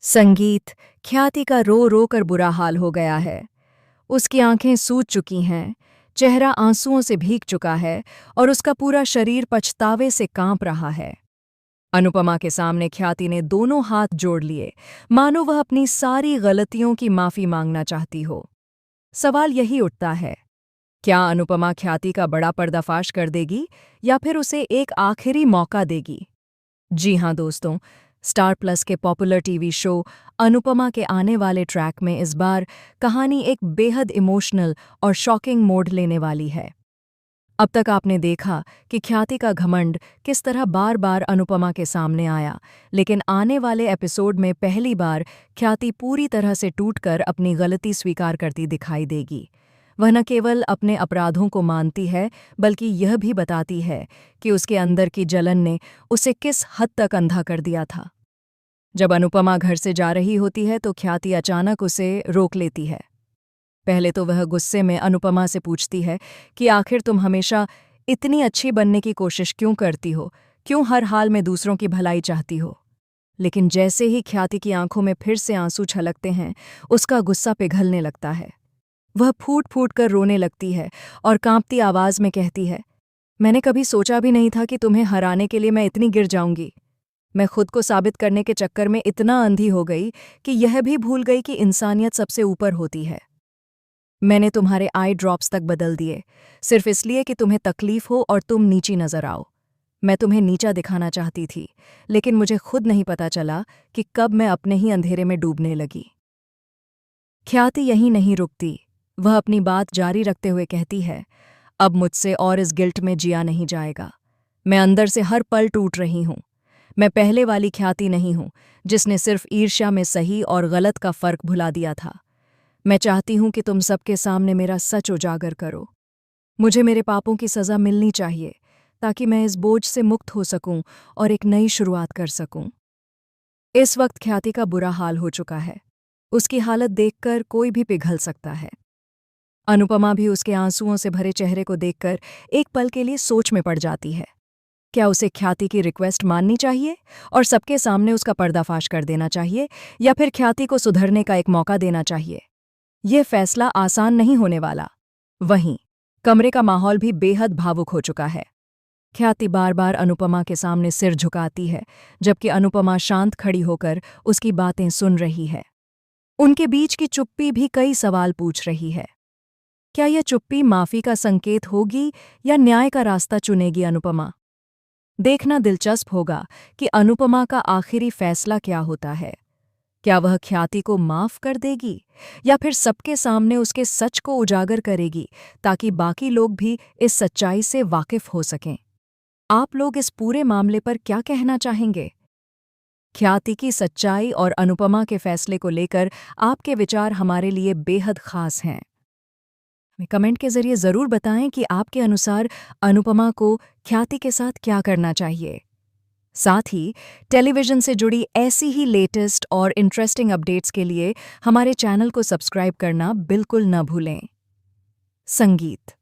संगीत ख्याति का रो रो कर बुरा हाल हो गया है। उसकी आंखें सूज चुकी हैं, चेहरा आंसुओं से भीग चुका है और उसका पूरा शरीर पछतावे से कांप रहा है। अनुपमा के सामने ख्याति ने दोनों हाथ जोड़ लिए, मानो वह अपनी सारी गलतियों की माफी मांगना चाहती हो। सवाल यही उठता है, क्या अनुपमा ख्याति का बड़ा पर्दाफाश कर देगी या फिर उसे एक आखिरी मौका देगी? जी हाँ दोस्तों, स्टार प्लस के पॉपुलर टीवी शो अनुपमा के आने वाले ट्रैक में इस बार कहानी एक बेहद इमोशनल और शॉकिंग मोड़ लेने वाली है। अब तक आपने देखा कि ख्याति का घमंड किस तरह बार बार अनुपमा के सामने आया, लेकिन आने वाले एपिसोड में पहली बार ख्याति पूरी तरह से टूटकर अपनी गलती स्वीकार करती दिखाई देगी। वह न केवल अपने अपराधों को मानती है, बल्कि यह भी बताती है कि उसके अंदर की जलन ने उसे किस हद तक अंधा कर दिया था। जब अनुपमा घर से जा रही होती है तो ख्याति अचानक उसे रोक लेती है। पहले तो वह गुस्से में अनुपमा से पूछती है कि आखिर तुम हमेशा इतनी अच्छी बनने की कोशिश क्यों करती हो, क्यों हर हाल में दूसरों की भलाई चाहती हो। लेकिन जैसे ही ख्याति की आंखों में फिर से आंसू छलकते हैं, उसका गुस्सा पिघलने लगता है। वह फूट फूट कर रोने लगती है और कांपती आवाज में कहती है, मैंने कभी सोचा भी नहीं था कि तुम्हें हराने के लिए मैं इतनी गिर जाऊंगी। मैं खुद को साबित करने के चक्कर में इतना अंधी हो गई कि यह भी भूल गई कि इंसानियत सबसे ऊपर होती है। मैंने तुम्हारे आई ड्रॉप्स तक बदल दिए, सिर्फ इसलिए कि तुम्हें तकलीफ हो और तुम नीची नजर आओ। मैं तुम्हें नीचा दिखाना चाहती थी, लेकिन मुझे खुद नहीं पता चला कि कब मैं अपने ही अंधेरे में डूबने लगी। ख्याति यहीं नहीं रुकती। वह अपनी बात जारी रखते हुए कहती है, अब मुझसे और इस गिल्ट में जिया नहीं जाएगा। मैं अंदर से हर पल टूट रही हूं। मैं पहले वाली ख्याति नहीं हूं, जिसने सिर्फ ईर्ष्या में सही और गलत का फर्क भुला दिया था। मैं चाहती हूं कि तुम सबके सामने मेरा सच उजागर करो। मुझे मेरे पापों की सजा मिलनी चाहिए, ताकि मैं इस बोझ से मुक्त हो सकूं और एक नई शुरुआत कर सकूं। इस वक्त ख्याति का बुरा हाल हो चुका है। उसकी हालत देखकर कोई भी पिघल सकता है। अनुपमा भी उसके आंसुओं से भरे चेहरे को देखकर एक पल के लिए सोच में पड़ जाती है। क्या उसे ख्याति की रिक्वेस्ट माननी चाहिए और सबके सामने उसका पर्दाफाश कर देना चाहिए, या फिर ख्याति को सुधरने का एक मौका देना चाहिए? यह फैसला आसान नहीं होने वाला। वहीं कमरे का माहौल भी बेहद भावुक हो चुका है। ख्याति बार बार अनुपमा के सामने सिर झुकाती है, जबकि अनुपमा शांत खड़ी होकर उसकी बातें सुन रही है। उनके बीच की चुप्पी भी कई सवाल पूछ रही है। क्या यह चुप्पी माफी का संकेत होगी या न्याय का रास्ता चुनेगी अनुपमा? देखना दिलचस्प होगा कि अनुपमा का आखिरी फैसला क्या होता है। क्या वह ख्याति को माफ कर देगी या फिर सबके सामने उसके सच को उजागर करेगी, ताकि बाकी लोग भी इस सच्चाई से वाकिफ हो सकें? आप लोग इस पूरे मामले पर क्या कहना चाहेंगे? ख्याति की सच्चाई और अनुपमा के फैसले को लेकर आपके विचार हमारे लिए बेहद खास हैं। हमें कमेंट के जरिए ज़रूर बताएं कि आपके अनुसार अनुपमा को ख्याति के साथ क्या करना चाहिए। साथ ही टेलीविज़न से जुड़ी ऐसी ही लेटेस्ट और इंटरेस्टिंग अपडेट्स के लिए हमारे चैनल को सब्सक्राइब करना बिल्कुल न भूलें। संगीत।